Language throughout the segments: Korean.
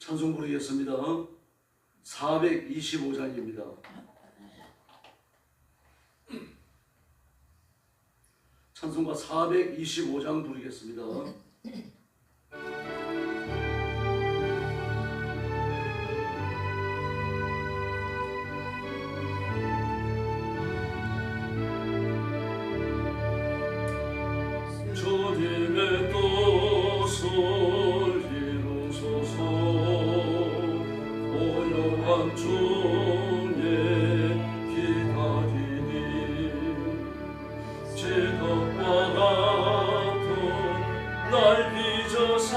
찬송 부르겠습니다. 425장입니다. 찬송가 425장 부르겠습니다. 주님의 뜻을 이루소서. 고요한 중에 기다리니 지덕과 같은 날 빚어사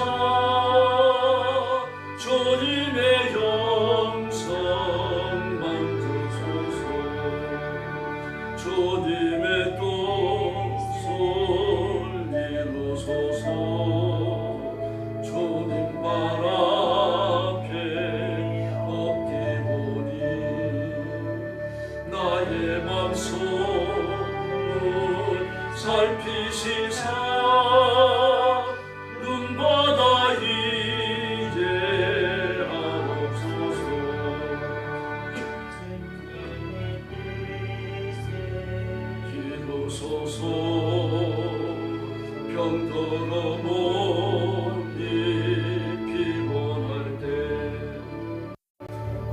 주님의 영성 만드소서. 주님의 뜻을 이루소서. 주님 발 앞에 엎기 보니 나의 맘속을 살피시사 눈보다 이해하옵소서. 기도소서. 병들어 몸이 피곤할 때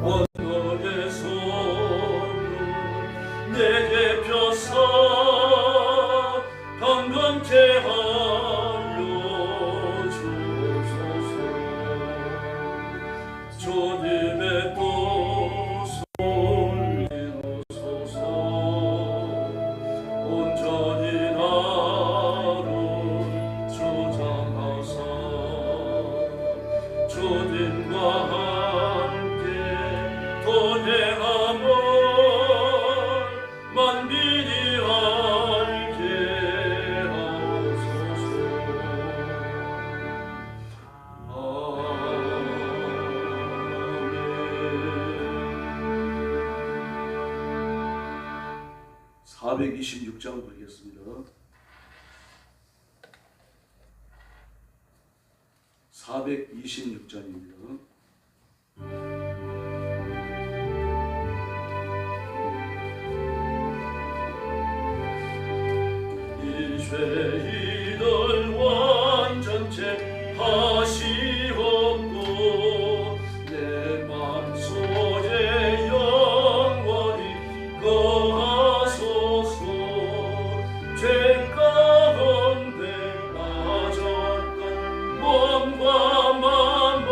원너의 손을 내게 펴사 건강케 하여 주옵소서. 주님의 뜻을 이루소서. 온전히 나를 주장하사 주님과 함께 동행함을 만민이 알게 하옵소서. 아멘. 426장 부르겠습니다. 426장입니다. 이 죄인을 완전체 하시옵고 내 맘속에 영원히 거하소서. 죄 가운데 빠졌던 몸과 마음을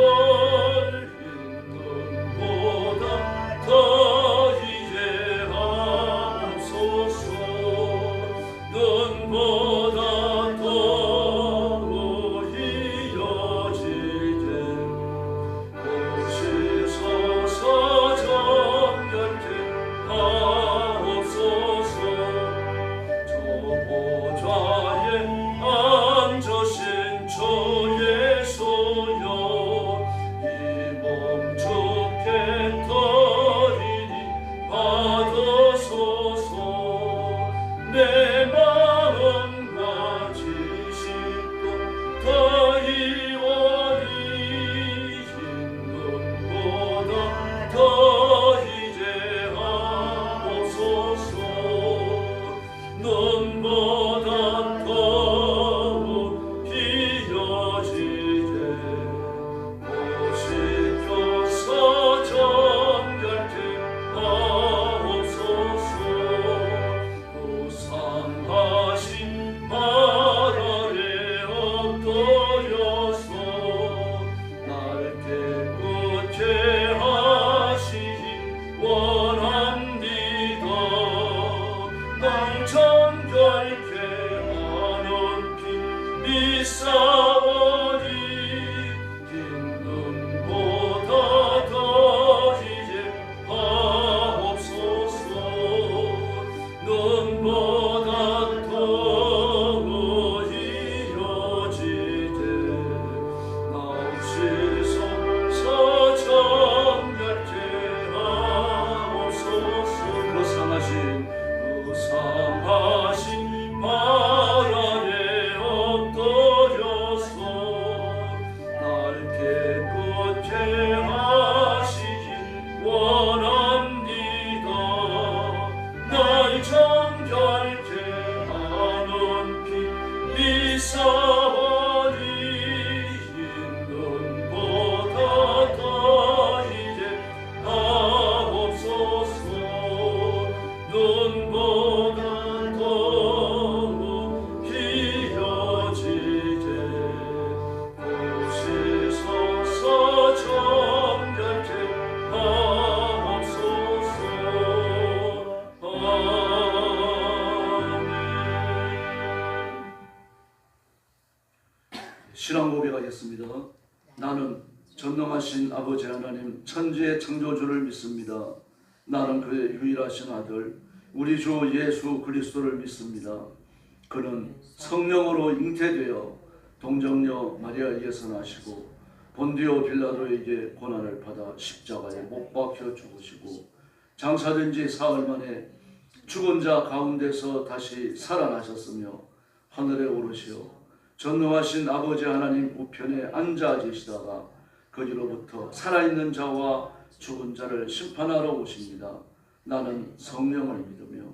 전능하신 아버지 하나님, 천지의 창조주를 믿습니다. 나는 그의 유일하신 아들 우리 주 예수 그리스도를 믿습니다. 그는 성령으로 잉태되어 동정녀 마리아에게서 나시고 본디오 빌라도에게 고난을 받아 십자가에 못 박혀 죽으시고 장사된 지 사흘 만에 죽은 자 가운데서 다시 살아나셨으며 하늘에 오르시어 전능하신 아버지 하나님 우편에 앉아 계시다가 거기로부터 살아있는 자와 죽은 자를 심판하러 오십니다. 나는 성령을 믿으며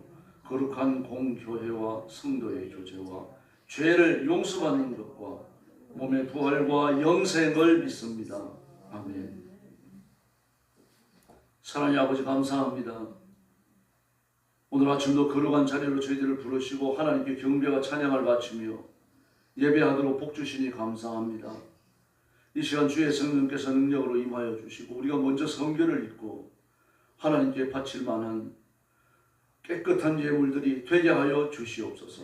거룩한 공교회와 성도의 교제와 죄를 용서받는 것과 몸의 부활과 영생을 믿습니다. 아멘. 사랑의 아버지 감사합니다. 오늘 아침도 거룩한 자리로 저희들을 부르시고 하나님께 경배와 찬양을 바치며 예배하도록 복 주시니 감사합니다. 이 시간 주의 성령께서 능력으로 임하여 주시고 우리가 먼저 성결을 읽고 하나님께 바칠 만한 깨끗한 예물들이 되게 하여 주시옵소서.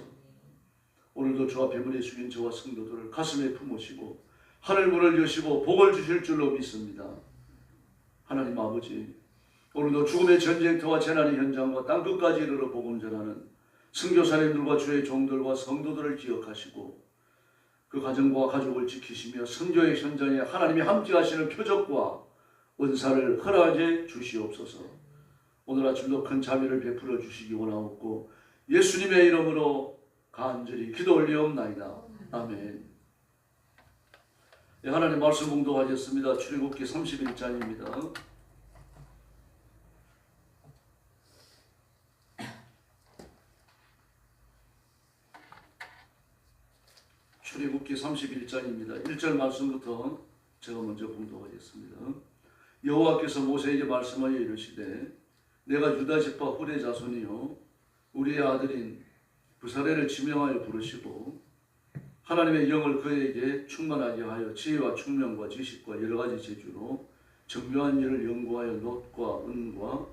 오늘도 주 앞에 무리 숙인 저와 성도들을 가슴에 품으시고 하늘 문을 여시고 복을 주실 줄로 믿습니다. 하나님 아버지, 오늘도 죽음의 전쟁터와 재난의 현장과 땅끝까지 이르러 복음 전하는 선교사님들과 주의 종들과 성도들을 기억하시고 그 가정과 가족을 지키시며 선교의 현장에 하나님이 함께 하시는 표적과 은사를 허락해 주시옵소서. 오늘 아침도 큰 자비를 베풀어 주시기 원하옵고 예수님의 이름으로 간절히 기도 올리옵나이다. 아멘. 네, 하나님 말씀 봉독하겠습니다. 출애굽기 31장입니다. 출애굽기 31장입니다. 1절 말씀부터 제가 먼저 봉독하겠습니다. 여호와께서 모세에게 말씀하여 이르시되 내가 유다 지파 후레 자손이요 우리의 아들인 부사레를 지명하여 부르시고 하나님의 영을 그에게 충만하게 하여 지혜와 총명과 지식과 여러 가지 재주로 정교한 일을 연구하여 놋과 은과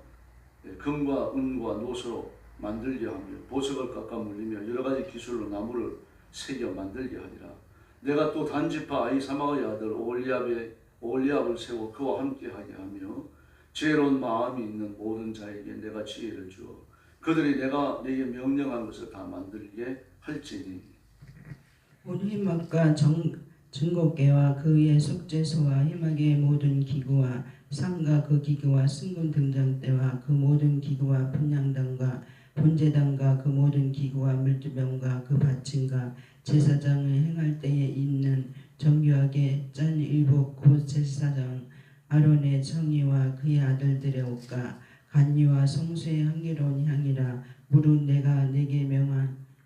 금과 은과 놋으로 만들게 하며 보석을 깎아 물리며 여러 가지 기술로 나무를 새겨 만들게 하리라. 내가 또 단지파 아히사막의 아들 오홀리압을 세워 그와 함께하게 하며 지혜로운 마음이 있는 모든 자에게 내가 지혜를 주어 그들이 내가 네게 명령한 것을 다 만들게 할지니 온 희막과 증거궤와 그 위에 속죄소와 희막의 모든 기구와 상과 그 기구와 승군 등장대와 그 모든 기구와 분향단과 본제단과 그 모든 기구와 물두병과 그 받침과 제사장을 행할 때에 입는 정교하게 짠 의복 곧 제사장 아론의 청이와 그의 아들들의 옷과 간이와 성수의 향기로운 향이라. 무릇 내가 내게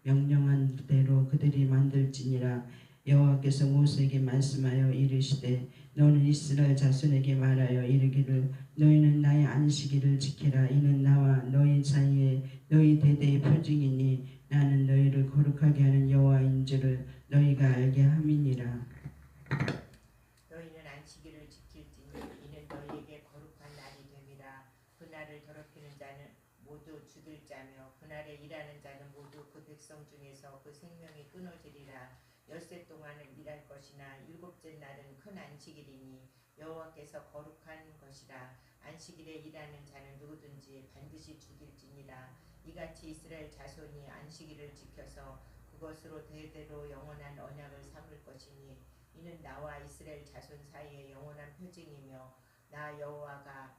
명령한 대로 그들이 만들지니라. 여호와께서 모세에게 말씀하여 이르시되 너는 이스라엘 자손에게 말하여 이르기를 너희는 나의 안식일을 지키라. 이는 나와 너희 사이에 너희 대대의 표징이니 나는 너희를 거룩하게 하는 여호와인 줄을 너희가 알게 함이니라. 너희는 안식일을 지킬지니 이는 너희에게 거룩한 날이 됨이라. 그날을 더럽히는 자는 모두 죽일 자며 그날에 일하는 자는 모두 그 백성 중에서 그 생명이 끊어지리라. 엿새 동안은 일할 것이나 일곱째 날은 큰 안식일이니 여호와께서 거룩한 것이라. 안식일에 일하는 자는 누구든지 반드시 죽일지니라. 이같이 이스라엘 자손이 안식일을 지켜서 그것으로 대대로 영원한 언약을 삼을 것이니 이는 나와 이스라엘 자손 사이의 영원한 표징이며 나 여호와가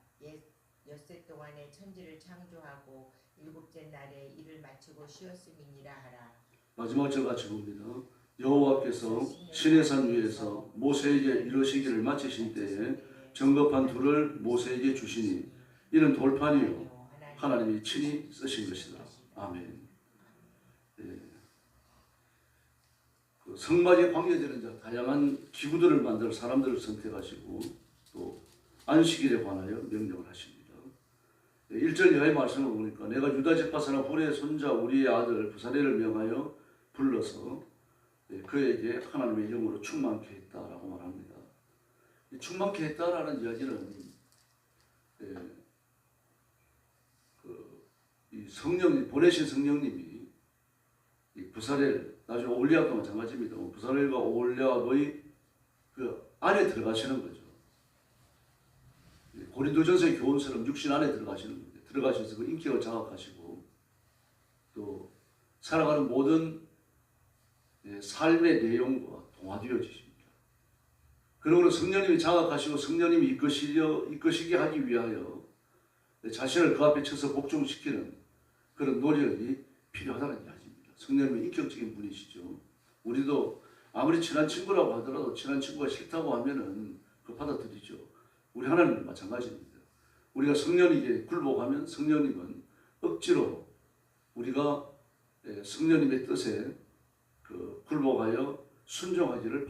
엿새 동안에 천지를 창조하고 일곱째 날에 일을 마치고 쉬었음이니라 하라. 마지막 절 같이 봅니다. 여호와께서 시내산 위에서 모세에게 이르시기를 마치신 때에 정겁한 돌을 모세에게 주시니 이는 돌판이요 하나님이 친히 쓰신 것이다. 아멘. 그 성막에 관계되는 다양한 기구들을 만들 사람들을 선택하시고 또 안식일에 관하여 명령을 하십니다. 1절 이하의 말씀을 보니까 내가 유다 지파 사람 후레의 손자 우리의 아들 부사레를 명하여 불러서 그에게 하나님의 영으로 충만케 했다라고 말합니다. 충만케 했다라는 이야기는 이 성령 보내신 성령님이 이 부사렐 나중에 오홀리압도 마찬가지입니다. 부사렐과 오홀리압의 그 안에 들어가시는 거죠. 고린도전서의 교훈처럼 육신 안에 들어가시는 겁니다. 들어가셔서 그 인격을 장악하시고 또 살아가는 모든 삶의 내용과 동화되어지십니다. 그러므로 성령님이 장악하시고 성령님이 이끄시게 하기 위하여 자신을 그 앞에 쳐서 복종시키는 그런 노력이 필요하다는 이야기입니다. 성령님은 인격적인 분이시죠. 우리도 아무리 친한 친구라고 하더라도 친한 친구가 싫다고 하면은 그 받아들이죠. 우리 하나님은 마찬가지입니다. 우리가 성령님께 굴복하면 성령님은 억지로 우리가 성령님의 뜻에 굴복하여 순종하기를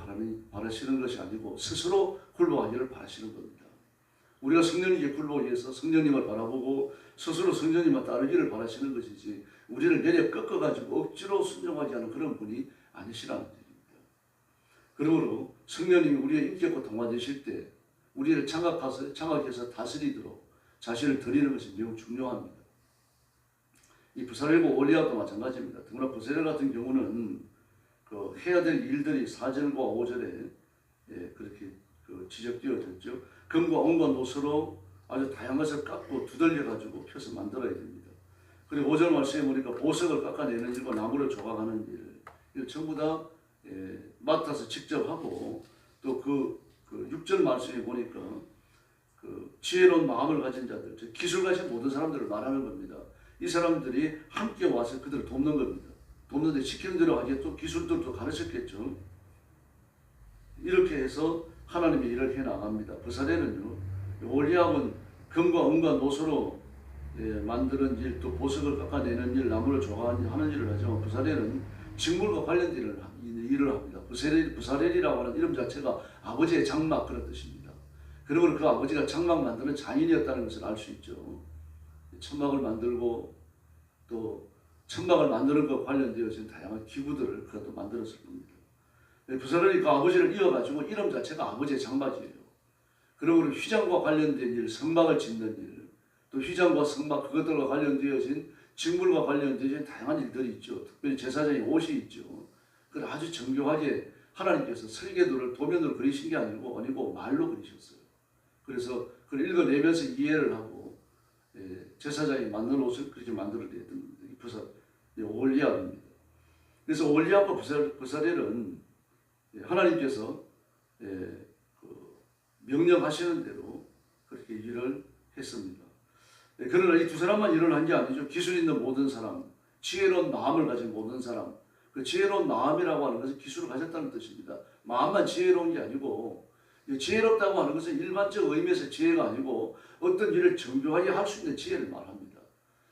바라시는 것이 아니고 스스로 굴복하기를 바라시는 겁니다. 우리가 성령님께 굴복해서 성령님을 바라보고 스스로 성령님을 따르기를 바라시는 것이지 우리를 내려 꺾어가지고 억지로 순종하지 않은 그런 분이 아니시라는 얘기입니다. 그러므로 성령님이 우리의 인격과 동화되실 때 우리를 장악해서 다스리도록 자신을 드리는 것이 매우 중요합니다. 이 부사렐과 올리압도 마찬가지입니다. 더구나 부사렐 같은 경우는 해야 될 일들이 4절과 5절에 그렇게 지적되어졌죠. 금과 온과 노스로 아주 다양한 것을 깎고 두들려가지고 펴서 만들어야 됩니다. 그리고 5절 말씀에 보니까 보석을 깎아내는 일과 나무를 조각하는 일, 이거 전부 다 맡아서 직접 하고 또 그 6절 말씀에 보니까 지혜로운 마음을 가진 자들, 기술 가진 모든 사람들을 말하는 겁니다. 이 사람들이 함께 와서 그들을 돕는 겁니다. 돕는데 시키는 대로 하기에 또 기술들도 가르쳤겠죠. 이렇게 해서 하나님의 일을 해나갑니다. 부사렐은요, 올리압은 금과 은과 노소로 만드는 일, 또 보석을 깎아내는 일, 나무를 조각하는 일을 하지만 부사렐은 직물과 관련된 일을 합니다. 부사렐이라고 하는 이름 자체가 아버지의 장막 그런 뜻입니다. 그리고 그 아버지가 장막 만드는 장인이었다는 것을 알 수 있죠. 천막을 만들고 또 천막을 만드는 것과 관련되어진 다양한 기구들을 그것도 만들었을 겁니다. 부사렐이 그 아버지를 이어가지고 이름 자체가 아버지의 장막이에요. 그리고 휘장과 관련된 일, 성막을 짓는 일, 또 휘장과 성막 그것들과 관련되어진 직물과 관련되어진 다양한 일들이 있죠. 특별히 제사장의 옷이 있죠. 그걸 아주 정교하게 하나님께서 설계도를 도면으로 그리신 게 아니고 말로 그리셨어요. 그래서 그걸 읽어내면서 이해를 하고 제사장이 맞는 옷을 그렇게 만들어냈던 올리압입니다. 그래서 올리압과 부사렐은 하나님께서 명령하시는 대로 그렇게 일을 했습니다. 그러나 이 두 사람만 일을 한 게 아니죠. 기술 있는 모든 사람, 지혜로운 마음을 가진 모든 사람, 그 지혜로운 마음이라고 하는 것은 기술을 가졌다는 뜻입니다. 마음만 지혜로운 게 아니고 지혜롭다고 하는 것은 일반적 의미에서 지혜가 아니고 어떤 일을 정교하게 할 수 있는 지혜를 말합니다.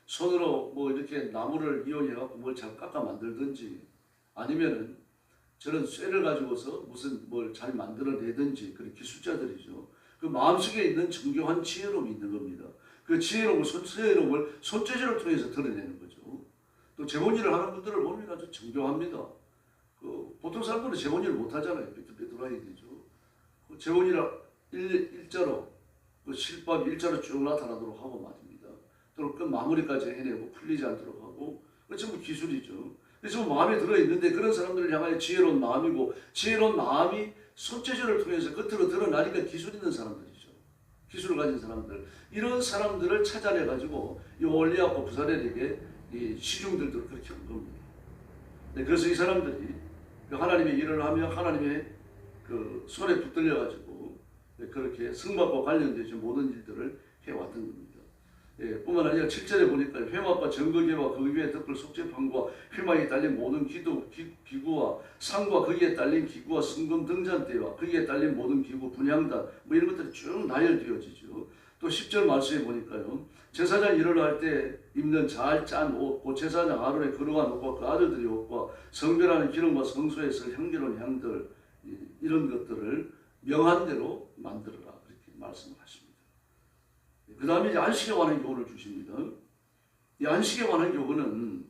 손으로 뭐 이렇게 나무를 이용해갖고 뭘 잘 깎아 만들든지 아니면은 저런 쇠를 가지고서 무슨 뭘 잘 만들어내든지 그런 기술자들이죠. 그 마음속에 있는 정교한 지혜로움이 있는 겁니다. 그 지혜로움을 손재주를 통해서 드러내는 거죠. 또 재본일을 하는 분들을 보면 아주 정교합니다. 보통 사람들은 재본일을 못하잖아요. 삐뚤빼뚤하게 되죠. 재본일 일자로 실밥 일자로 쭉 나타나도록 하고 말입니다. 또 그 마무리까지 해내고 풀리지 않도록 하고 그 전부 기술이죠. 그래서 마음에 들어있는데 그런 사람들을 향하여 지혜로운 마음이고 지혜로운 마음이 손재주를 통해서 겉으로 드러나니까 기술 있는 사람들이죠. 기술을 가진 사람들. 이런 사람들을 찾아내가지고 이 올리압과 부사렐에게 이 시중들도 그렇게 한 겁니다. 그래서 이 사람들이 하나님의 일을 하며 하나님의 그 손에 붙들려가지고 그렇게 성막과 관련된 모든 일들을 해왔던 겁니다. 뿐만 아니라 7절에 보니까 회막과 정거계와 그 위에 덮을 속죄판과 회막에 달린 모든 기구와 상과 거기에 달린 기구와 성금 등잔대와 거기에 달린 모든 기구, 분향단 뭐 이런 것들이 쭉 나열되어지죠. 또 10절 말씀에 보니까요. 제사장 일을 할 때 입는 잘 짠 옷, 그 제사장 아론의 거룩한 옷과 그 아들들의 옷과 성별하는 기름과 성소에 쓸 향기로운 향들 이런 것들을 명한 대로 만들어라 그렇게 말씀하십니다. 그 다음에 이제 안식에 관한 교훈을 주십니다. 이 안식에 관한 교훈은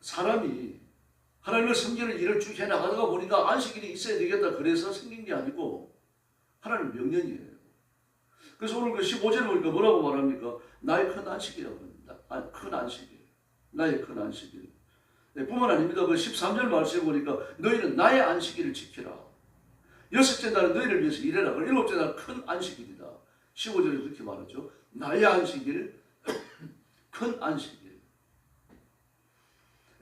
사람이 하나님을 섬기는 일을 쭉 해나가다가 보니까 안식일이 있어야 되겠다 그래서 생긴 게 아니고 하나님 명령이에요. 그래서 오늘 그 15절에 보니까 뭐라고 말합니까? 나의 큰 안식이라고 합니다. 큰 안식일. 나의 큰 안식일. 네, 뿐만 아닙니다. 그 13절 말씀에 보니까 너희는 나의 안식일을 지키라. 여섯째 날은 너희를 위해서 일해라. 그리고 일곱째 날은 큰 안식일이다. 15절에 그렇게 말하죠. 나의 안식일, 큰 안식일.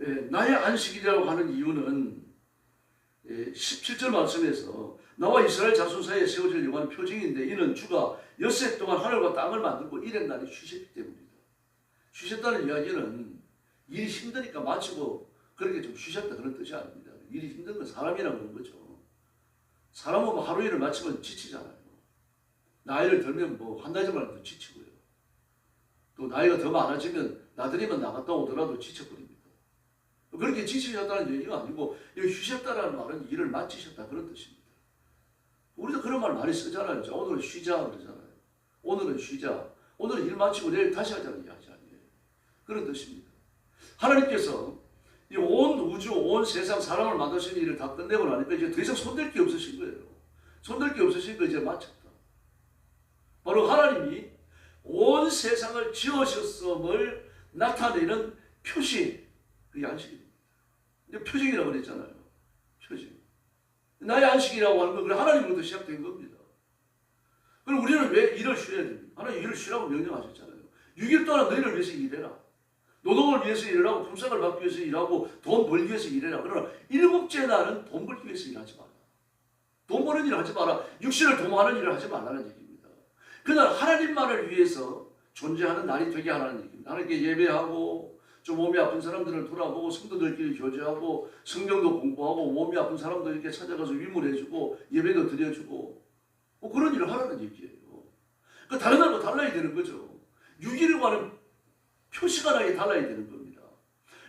예, 나의 안식일이라고 하는 이유는 17절 말씀에서 나와 이스라엘 자손 사이에 세워질 영화는 표징인데 이는 주가 엿새 동안 하늘과 땅을 만들고 일의 날이 쉬셨기 때문이다. 쉬셨다는 이야기는 일이 힘드니까 마치고 그렇게 좀 쉬셨다 그런 뜻이 아닙니다. 일이 힘든 건 사람이라 그런 거죠. 사람은 뭐 하루 일을 마치면 지치잖아요. 나이를 들면 뭐 한 달 전만 해도 지치고요. 또 나이가 더 많아지면 나들이만 나갔다 오더라도 지쳐버립니다. 그렇게 지치셨다는 얘기가 아니고 쉬셨다라는 말은 일을 마치셨다 그런 뜻입니다. 우리도 그런 말 많이 쓰잖아요. 자, 오늘은 쉬자 그러잖아요. 오늘은 쉬자. 오늘은 일 마치고 내일 다시 하자는 이야기 아니에요. 그런 뜻입니다. 하나님께서 이 온 우주, 온 세상 사람을 만드신 일을 다 끝내고 나니까 이제 더 이상 손댈 게 없으신 거예요. 손댈 게 없으시니까 이제 마쳤다. 바로 하나님이 온 세상을 지으셨음을 나타내는 표시, 그게 안식입니다. 표징이라고 그랬잖아요. 표징. 나의 안식이라고 하는 건 하나님으로부터 시작된 겁니다. 그럼 우리는 왜 일을 쉬어야 됩니까? 하나님 일을 쉬라고 명령하셨잖아요. 6일 동안 너희를 위해서 일해라. 노동을 위해서 일하고 품삯을 받기 위해서 일하고 돈 벌기 위해서 일해라. 그러나 일곱째 날은 돈 벌기 위해서 일하지 마라. 돈 버는 일을 하지 마라. 육신을 도모하는 일을 하지 말라는 얘기입니다. 그날 하나님만을 위해서 존재하는 날이 되게 하라는 얘기입니다. 하나님께 예배하고 좀 몸이 아픈 사람들을 돌아보고 성도들끼리 교제하고 성경도 공부하고 몸이 아픈 사람들에게 찾아가서 위문해주고 예배도 드려주고 뭐 그런 일을 하라는 얘기예요. 그 다른 날과 달라야 되는 거죠. 6일과는 표시가 나게 달라야 되는 겁니다.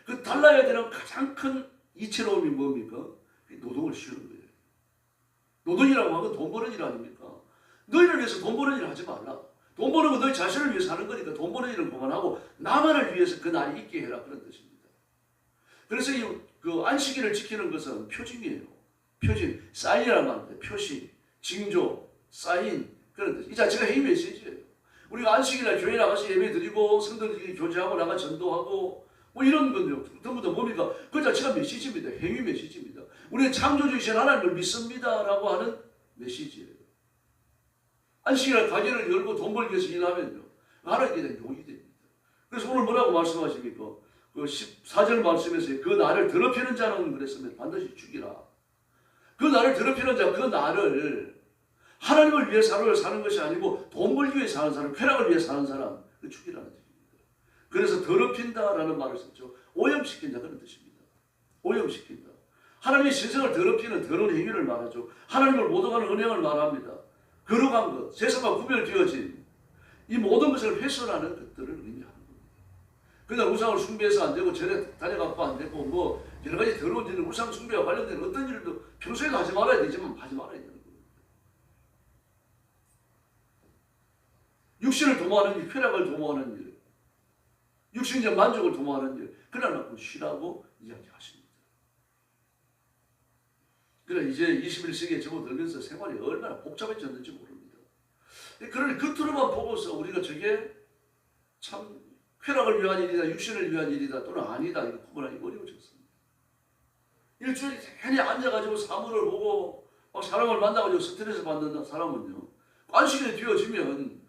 그 달라야 되는 가장 큰 이채로움이 뭡니까? 노동을 쉬는 거예요. 노동이라고 하면 돈 버는 일 아닙니까? 너희를 위해서 돈 버는 일을 하지 말라. 돈 버는 건 너희 자신을 위해서 하는 거니까 돈 버는 일을 그만하고 나만을 위해서 그 날이 있게 해라 그런 뜻입니다. 그래서 그 안식일을 지키는 것은 표징이에요. 표징, 사인이라는 말인데 표시, 징조, 사인 그런 뜻. 이 자체가 회의 메시지예요. 우리가 안식일날 교회 나가서 예배 드리고 성도들끼리 교제하고 나가 전도하고 뭐 이런 건데요. 전부 다 뭡니까? 그 자체가 메시지입니다. 행위 메시지입니다. 우리는 창조주이신 하나님을 믿습니다라고 하는 메시지예요. 안식일날 가게를 열고 돈 벌기 위해서 일하면요. 하나님께 대한 욕이 됩니다. 그래서 오늘 뭐라고 말씀하십니까? 그 14절 말씀에서 그 나를 더럽히는 자는 그랬으면 반드시 죽이라. 그 나를 더럽히는 자, 그 나를 하나님을 위해서 하루를 사는 것이 아니고 돈 벌기 위해 사는 사람, 쾌락을 위해 사는 사람, 그 죽이라는 뜻입니다. 그래서 더럽힌다라는 말을 썼죠. 오염시킨다 그런 뜻입니다. 오염시킨다. 하나님의 세상을 더럽히는 더러운 행위를 말하죠. 하나님을 못 오가는 은행을 말합니다. 거룩한 것, 세상과 구별되어진 이 모든 것을 훼손하는 것들을 의미하는 겁니다. 그냥 우상을 숭배해서 안 되고 절에 다녀갖고 안 되고 뭐 여러 가지 더러운 일을 우상 숭배와 관련된 어떤 일도 평소에도 하지 말아야 되지만 하지 말아야 되는 겁니다. 육신을 도모하는 일, 쾌락을 도모하는 일, 육신적 만족을 도모하는 일, 그러나 쉬라고 이야기하십니다. 그러나 이제 21세기에 접어들면서 생활이 얼마나 복잡해졌는지 모릅니다. 그러니 겉으로만 보고서 우리가 저게 참 쾌락을 위한 일이다, 육신을 위한 일이다 또는 아니다 이거 구분하기 어려워졌습니다. 일주일에 괜히 앉아가지고 사물을 보고 막 사람을 만나가지고 스트레스 받는 사람은요. 안식일에 뒤어지면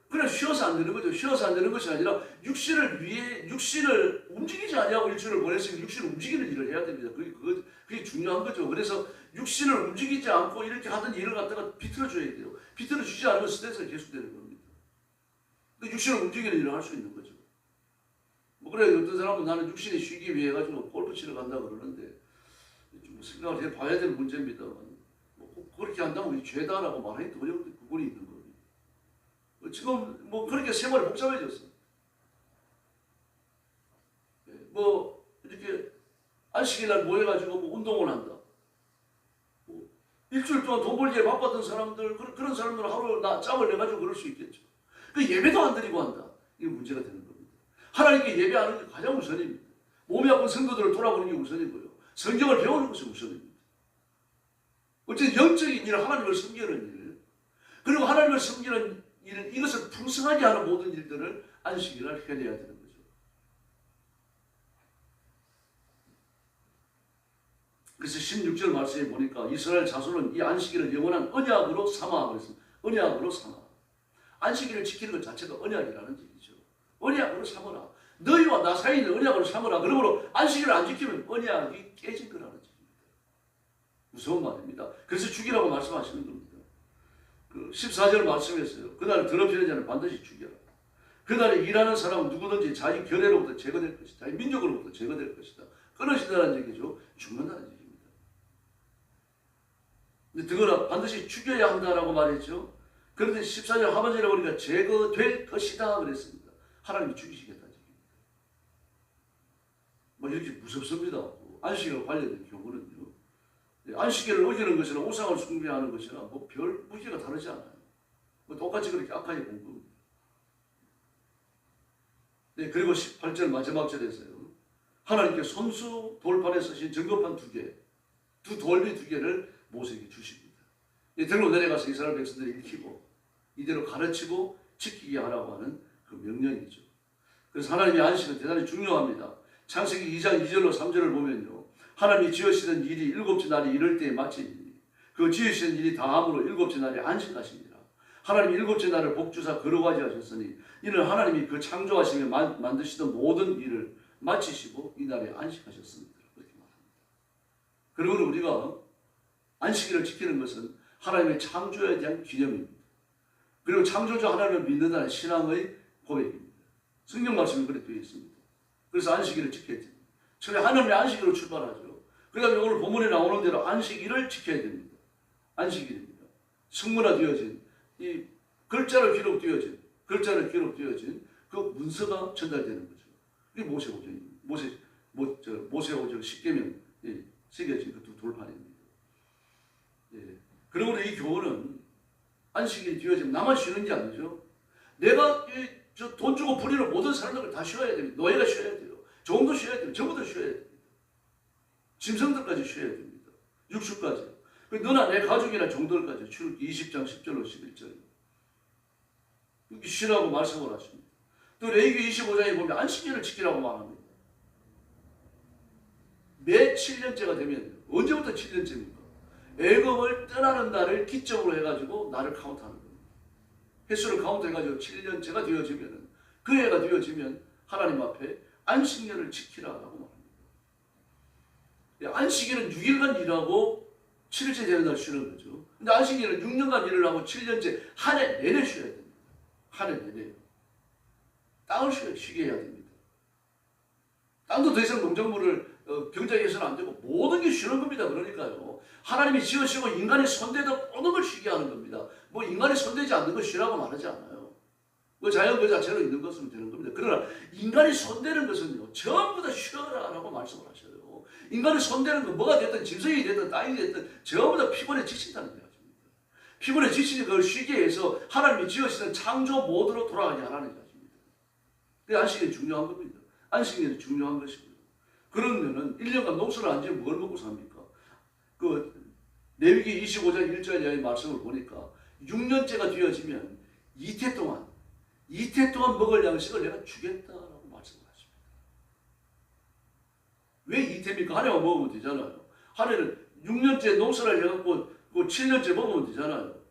그냥 쉬어서 안 되는 거죠. 쉬어서 안 되는 것이 아니라 육신을 위해 육신을 움직이지 아니하고 일주일을 보냈으면 육신을 움직이는 일을 해야 됩니다. 그게 중요한 거죠. 그래서 육신을 움직이지 않고 이렇게 하던 일을 갖다가 비틀어줘야 돼요. 비틀어주지 않으면 스트레스가 계속되는 겁니다. 육신을 움직이는 일을 할 수 있는 거죠. 뭐 그래 어떤 사람은 나는 육신이 쉬기 위해 가지고 골프 치러 간다 그러는데 좀 생각을 해봐야 되는 문제입니다. 뭐 그렇게 한다면 죄다라고 말하기도 어려운 부분이 있는 거예요. 지금 뭐 그렇게 생활이 복잡해졌어. 뭐 이렇게 안식일날 모여가지고 뭐 운동을 한다. 뭐 일주일 동안 돈 벌기에 바빴던 사람들 그런 사람들은 하루 짬을 내 가지고 그럴 수 있겠죠. 그 예배도 안 드리고 한다. 이게 문제가 되는 겁니다. 하나님께 예배하는 게 가장 우선입니다. 몸이 아픈 성도들을 돌아보는 게 우선이고요. 성경을 배우는 것이 우선입니다. 어쨌든 영적인 일을 하나님을 섬기는 일, 그리고 하나님을 섬기는 일은 이것을 풍성하게 하는 모든 일들을 안식일날 해내야 되는 거죠. 그래서 16절 말씀에 보니까 이스라엘 자손은 이 안식일을 영원한 언약으로 삼아 그랬습니다. 언약으로 삼아. 안식일을 지키는 것 자체가 언약이라는 얘기죠. 언약으로 삼아라. 너희와 나 사이에 있는 언약으로 삼아라. 그러므로 안식일을 안 지키면 언약이 깨진 거라는 얘기입니다. 무서운 말입니다. 그래서 죽이라고 말씀하시는 겁니다. 그 14절 말씀에서요. 그날 더럽히는 자는 반드시 죽여라. 그날에 일하는 사람은 누구든지 자기 결례로부터 제거될 것이다. 자기 민족으로부터 제거될 것이다. 끊어진다는 얘기죠. 죽는다는 얘기입니다. 근데 그거는 반드시 죽여야 한다라고 말했죠. 그런데 14절 하반절에 보니까 제거될 것이다 그랬습니다. 하나님이 죽이시겠다는 얘기입니다. 뭐 이렇게 무섭습니다. 안식일과 관련된 경우는요. 안식일을 어기는 것이나 우상을 숭배하는 것이나 뭐 별 무게가 다르지 않아요. 뭐 똑같이 그렇게 악하게 본 겁니다. 네, 그리고 18절 마지막 절에서요. 하나님께 손수 돌판에 쓰신 증거판 2개, 두 돌비 2개를 모세에게 주십니다. 들고 내려가서 이스라엘 백성들이 익히고 이대로 가르치고 지키게 하라고 하는 그 명령이죠. 그래서 하나님의 안식은 대단히 중요합니다. 창세기 2장 2절로 3절을 보면요. 하나님이 지으시는 일이 7째 날이 이럴 때에 마치니 그 지으시는 일이 다함으로 7째 날에 안식하십니다. 하나님이 7째 날을 복주사 거룩하게 하셨으니 이는 하나님이 그 창조하시며 만드시던 모든 일을 마치시고 이 날에 안식하셨습니다. 그렇게 말합니다. 그러므로 우리가 안식일을 지키는 것은 하나님의 창조에 대한 기념입니다. 그리고 창조주 하나님을 믿는다는 신앙의 고백입니다. 성경 말씀이 그렇게 되어 있습니다. 그래서 안식일을 지켜야 됩니다. 처음에 하나님의 안식일로 출발하죠. 그러니까 오늘 본문에 나오는 대로 안식일을 지켜야 됩니다. 안식일입니다. 성문화되어진 이 글자로 기록되어진 그 문서가 전달되는 거죠. 이게 모세오경입니다. 모세오경 10계명 새겨진 그 두 돌판입니다. 예. 그러므로 이 교훈은 안식일이 되어지면 나만 쉬는 게 아니죠. 내가 돈 주고 부리는 모든 사람들 다 쉬어야 됩니다. 노예가 쉬어야 돼요. 종도 쉬어야 돼요. 전부 다 쉬어야 됩니다. 짐승들까지 쉬어야 됩니다. 육수까지. 너나 내 가족이나 종들까지 출애굽기 20장 10절로 11절 이렇게 쉬라고 말씀을 하십니다. 또 레위기 25장에 보면 안식일을 지키라고 말합니다. 매 7년째가 되면 언제부터 7년째입니까? 애굽을 떠나는 날을 기점으로 해가지고 날을 카운트하는 겁니다. 횟수를 카운트해가지고 7년째가 되어지면 그 해가 되어지면 하나님 앞에 안식년을 지키라고 말합니다. 안식일은 6일간 일하고 7일째 되는 날 쉬는 거죠. 근데 안식일은 6년간 일을 하고 7년째 한 해 내내 쉬어야 됩니다. 한 해 내내요. 땅을 쉬게 해야 됩니다. 땅도 더 이상 농작물을 경작해서는 안 되고 모든 게 쉬는 겁니다. 그러니까요. 하나님이 지으시고 인간이 손대도 모든 걸 쉬게 하는 겁니다. 뭐 인간이 손대지 않는 걸 쉬라고 말하지 않아요. 그 자연 그 자체로 있는 것은 되는 겁니다. 그러나 인간이 손대는 것은요. 전부 다 쉬어라라고 말씀을 하셔요. 인간이 손대는 건 뭐가 됐든 짐승이 됐든 땅이 됐든 전부 다 피곤에 지친다는 거예요. 피곤에 지치니 그걸 쉬게 해서 하나님이 지으시는 창조 모드로 돌아가게 하라는 것입니다. 그게 안식일이 중요한 겁니다. 안식일이 중요한 것이고요. 그러면은 1년간 농사를 안 지으면 뭘 먹고 삽니까? 그 레위기 25장 1절의 말씀을 보니까 6년째가 되어지면 이태 동안 먹을 양식을 내가 주겠다라고 말씀을 하십니다. 왜 이태입니까? 한 해만 먹으면 되잖아요. 한 해는 6년째 농사를 해갖고 7년째 먹으면 되잖아요.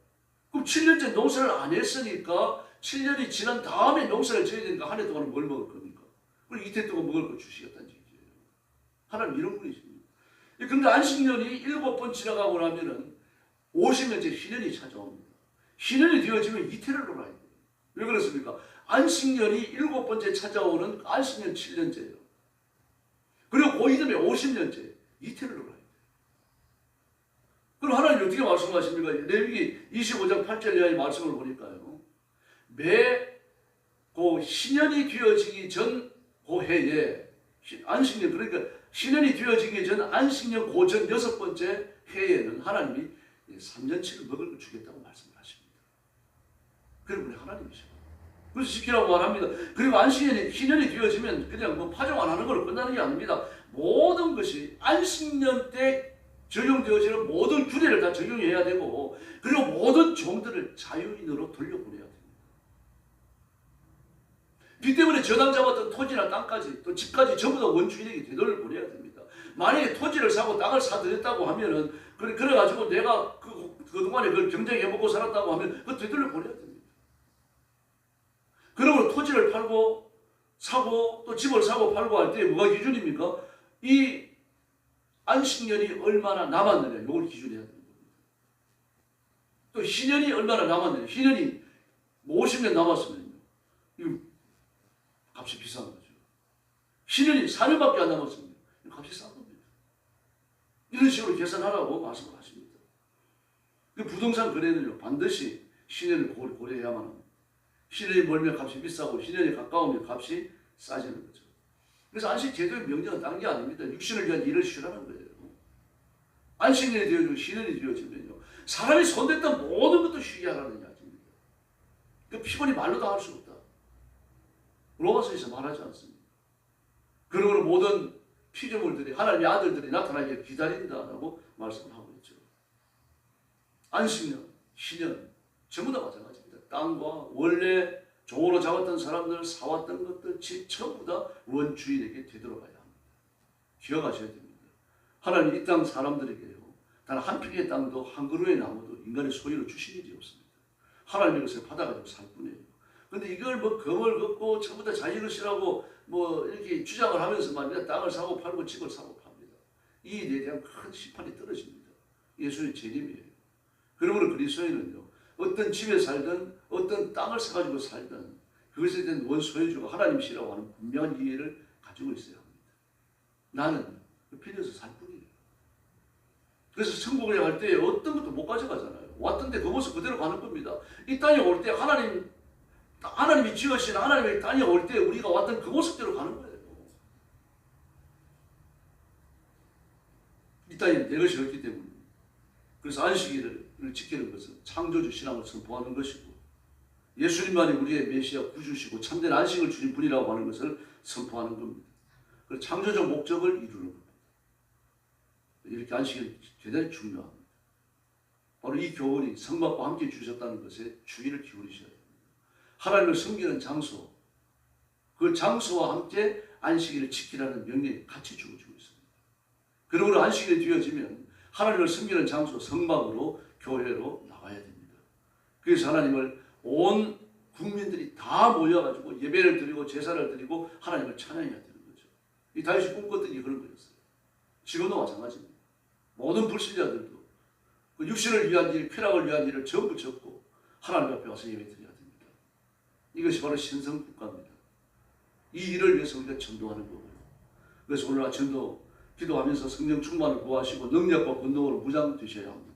그럼 7년째 농사를 안 했으니까 7년이 지난 다음에 농사를 지어야 되니까 한 해 동안 뭘 먹을 겁니까? 그럼 이태 동안 먹을 거 주시겠다는 얘기예요. 하나님 이런 분이십니다. 그런데 안식년이 7번 지나가고 나면은 50년째 희년이 찾아옵니다. 희년이 되어지면 이태를 놀아야 돼요. 왜 그렇습니까? 안식년이 7번째 찾아오는 안식년 7년째예요. 그리고 그 이듬해 50년째 이태를 놀아야 돼요. 그럼 하나님이 어떻게 말씀하십니까? 레위기 25장 8절 이하의 말씀을 보니까요. 매 그 신년이 되어지기 전 그 해에 안식년 그러니까 신년이 되어지기 전 안식년 그 전 6번째 해에는 하나님이 3년치를 먹을 걸 주겠다고 말씀을 하십니다. 그럼 우리 하나님이십니다. 그래서 지키라고 말합니다. 그리고 안식년이 신년이 되어지면 그냥 뭐 파종 안 하는 걸로 끝나는 게 아닙니다. 모든 것이 안식년 때 적용되어지는 모든 규례를 다 적용해야 되고 그리고 모든 종들을 자유인으로 돌려보내야 됩니다. 비 때문에 저당 잡았던 토지나 땅까지 또 집까지 전부 다 원주인에게 되돌려보내야 됩니다. 만약에 토지를 사고 땅을 사들였다고 하면은 그래가지고 내가 그동안에 그걸 경쟁해먹고 살았다고 하면 그거 되돌려 보내야 됩니다. 그러므로 토지를 팔고 사고 또 집을 사고 팔고 할 때 뭐가 기준입니까? 이 안식년이 얼마나 남았느냐 이걸 기준해야 되는 겁니다. 또 희년이 얼마나 남았느냐. 희년이 50년 남았으면요. 이거 값이 비싼 거죠. 희년이 4년밖에 안 남았으면 값이 싼 겁니다. 이런 식으로 계산하라고 말씀을 하십니다. 그 부동산 거래는요 반드시 희년을 고려해야만 합니다. 희년이 멀면 값이 비싸고 희년이 가까우면 값이 싸지는 거죠. 그래서 안식 제도의 명령은 딴 게 아닙니다. 육신을 위한 일을 쉬라는 거예요. 안식년이 되어지고 희년이 되어지면요 사람이 손댔던 모든 것도 쉬게 하라는 이야기입니다. 그 피곤이 말로 다 할 수 없다. 로마서에서 말하지 않습니다. 그러므로 모든 피조물들이 하나님의 아들들이 나타나기를 기다린다라고 말씀을 하고 있죠. 안식년, 희년 전부 다 마찬가지입니다. 땅과 원래 종으로 잡았던 사람들, 사왔던 것들, 집 전부 다 원주인에게 되돌아가야 합니다. 기억하셔야 됩니다. 하나님 이 땅 사람들에게요. 단 한 평의 땅도 한 그루의 나무도 인간의 소유로 주신 일이 없습니다. 하나님의 것을 받아가지고 살 뿐이에요. 근데 이걸 뭐 금을 걷고 전부 다 자기 것이라고 뭐 이렇게 주장을 하면서 말이야 땅을 사고 팔고 집을 사고 팝니다. 이 일에 대한 큰 심판이 떨어집니다. 예수의 재림이에요. 그러므로 그리스도인은요. 어떤 집에 살든 어떤 땅을 사가지고 살든 그것에 대한 원소유주가 하나님이시라고 하는 분명한 이해를 가지고 있어야 합니다. 나는 빌려서 살 뿐이에요. 그래서 천국을 향할 때 어떤 것도 못 가져가잖아요. 왔던 데 그 모습 그대로 가는 겁니다. 이 땅에 올 때 하나님이 지으신 하나님의 땅에 올 때 우리가 왔던 그 모습대로 가는 거예요. 이 땅에 내 것이 없기 때문에. 그래서 안식일을 지키는 것은 창조주 신앙을 선포하는 것이고 예수님만이 우리의 메시아 구주시고 참된 안식을 주신 분이라고 하는 것을 선포하는 겁니다. 그래서 창조적 목적을 이루는 겁니다. 이렇게 안식일이 대단히 중요합니다. 바로 이 교훈이 성막과 함께 주셨다는 것에 주의를 기울이셔야 됩니다. 하나님을 섬기는 장소, 그 장소와 함께 안식일을 지키라는 명령이 같이 주어지고 있습니다. 그러므로 안식일이 되어지면 하나님을 섬기는 장소, 성막으로 교회로 나가야 됩니다. 그래서 하나님을 온 국민들이 다 모여가지고 예배를 드리고 제사를 드리고 하나님을 찬양해야 되는 거죠. 이 다윗이 꿈꿨던 게 그런 거였어요. 지금도 마찬가지입니다. 모든 불신자들도 그 육신을 위한 일, 쾌락을 위한 일을 전부 접고 하나님 앞에 와서 예배 드려야 됩니다. 이것이 바로 신성국가입니다. 이 일을 위해서 우리가 전도하는 거고요. 그래서 오늘 아침도 기도하면서 성령 충만을 구하시고 능력과 권능으로 무장되셔야 합니다.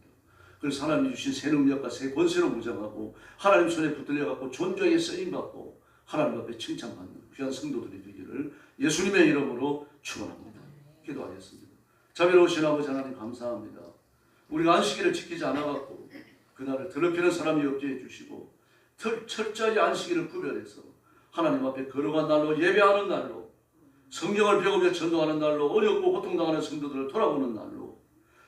그래서 하나님이 주신 새 능력과 새 권세로 무장하고 하나님 손에 붙들려갖고 존귀하게 쓰임받고 하나님 앞에 칭찬받는 귀한 성도들이 되기를 예수님의 이름으로 축원합니다. 기도하겠습니다. 자비로우신 아버지 하나님 감사합니다. 우리가 안식일을 지키지 않아갖고 그날을 더럽히는 사람이 없게 해주시고 철저히 안식일을 구별해서 하나님 앞에 거룩한 날로 예배하는 날로 성경을 배우며 전도하는 날로 어렵고 고통당하는 성도들을 돌아보는 날로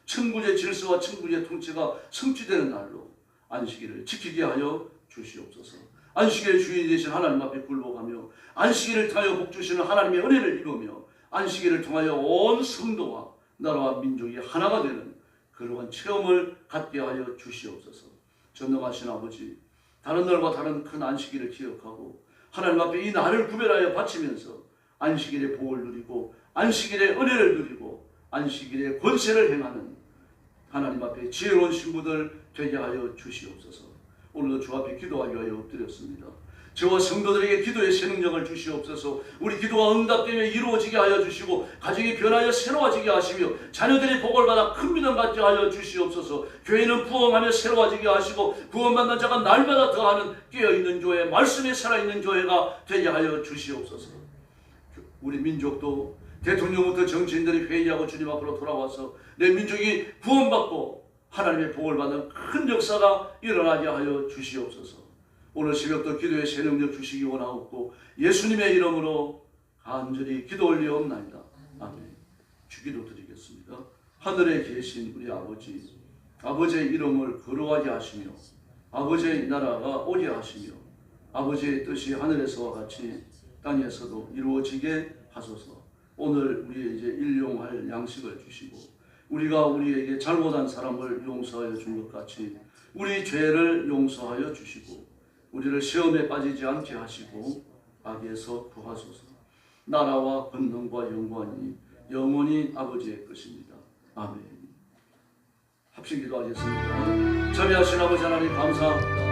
천국의 질서와 천국의 통치가 성취되는 날로 안식일을 지키게 하여 주시옵소서. 안식일의 주인이 되신 하나님 앞에 굴복하며 안식일을 통하여 복주시는 하나님의 은혜를 입으며 안식일을 통하여 온 성도와 나라와 민족이 하나가 되는 그러한 체험을 갖게 하여 주시옵소서. 전능하신 아버지, 다른 날과 다른 큰 안식일을 기억하고 하나님 앞에 이 날을 구별하여 바치면서 안식일의 복을 누리고 안식일의 은혜를 누리고 안식일의 권세를 행하는 하나님 앞에 지혜로운 신부들 되게 하여 주시옵소서. 오늘도 주 앞에 기도하기 위하여 엎드렸습니다. 저와 성도들에게 기도의 새 능력을 주시옵소서. 우리 기도가 응답되며 이루어지게 하여 주시고 가정이 변하여 새로워지게 하시며 자녀들이 복을 받아 큰 믿음 갖게 하여 주시옵소서. 교회는 부흥하며 새로워지게 하시고 구원받는 자가 날마다 더하는 깨어있는 교회, 말씀에 살아있는 교회가 되게 하여 주시옵소서. 우리 민족도 대통령부터 정치인들이 회의하고 주님 앞으로 돌아와서 내 민족이 구원받고 하나님의 복을 받는 큰 역사가 일어나게 하여 주시옵소서. 오늘 새벽도 기도의 새 능력 주시기 원하옵고 예수님의 이름으로 간절히 기도 올리옵나이다. 아멘. 주기도 드리겠습니다. 하늘에 계신 우리 아버지, 아버지의 이름을 거룩하게 하시며 아버지의 나라가 오게 하시며 아버지의 뜻이 하늘에서와 같이 땅에서도 이루어지게 하소서. 오늘 우리의 이제 일용할 양식을 주시고 우리가 우리에게 잘못한 사람을 용서하여 준 것 같이 우리 죄를 용서하여 주시고 우리를 시험에 빠지지 않게 하시고 악에서 구하소서. 나라와 권능과 영광이 영원히 아버지의 것입니다. 아멘. 합심 기도하겠습니다. 자비하신 아버지 하나님 감사합니다.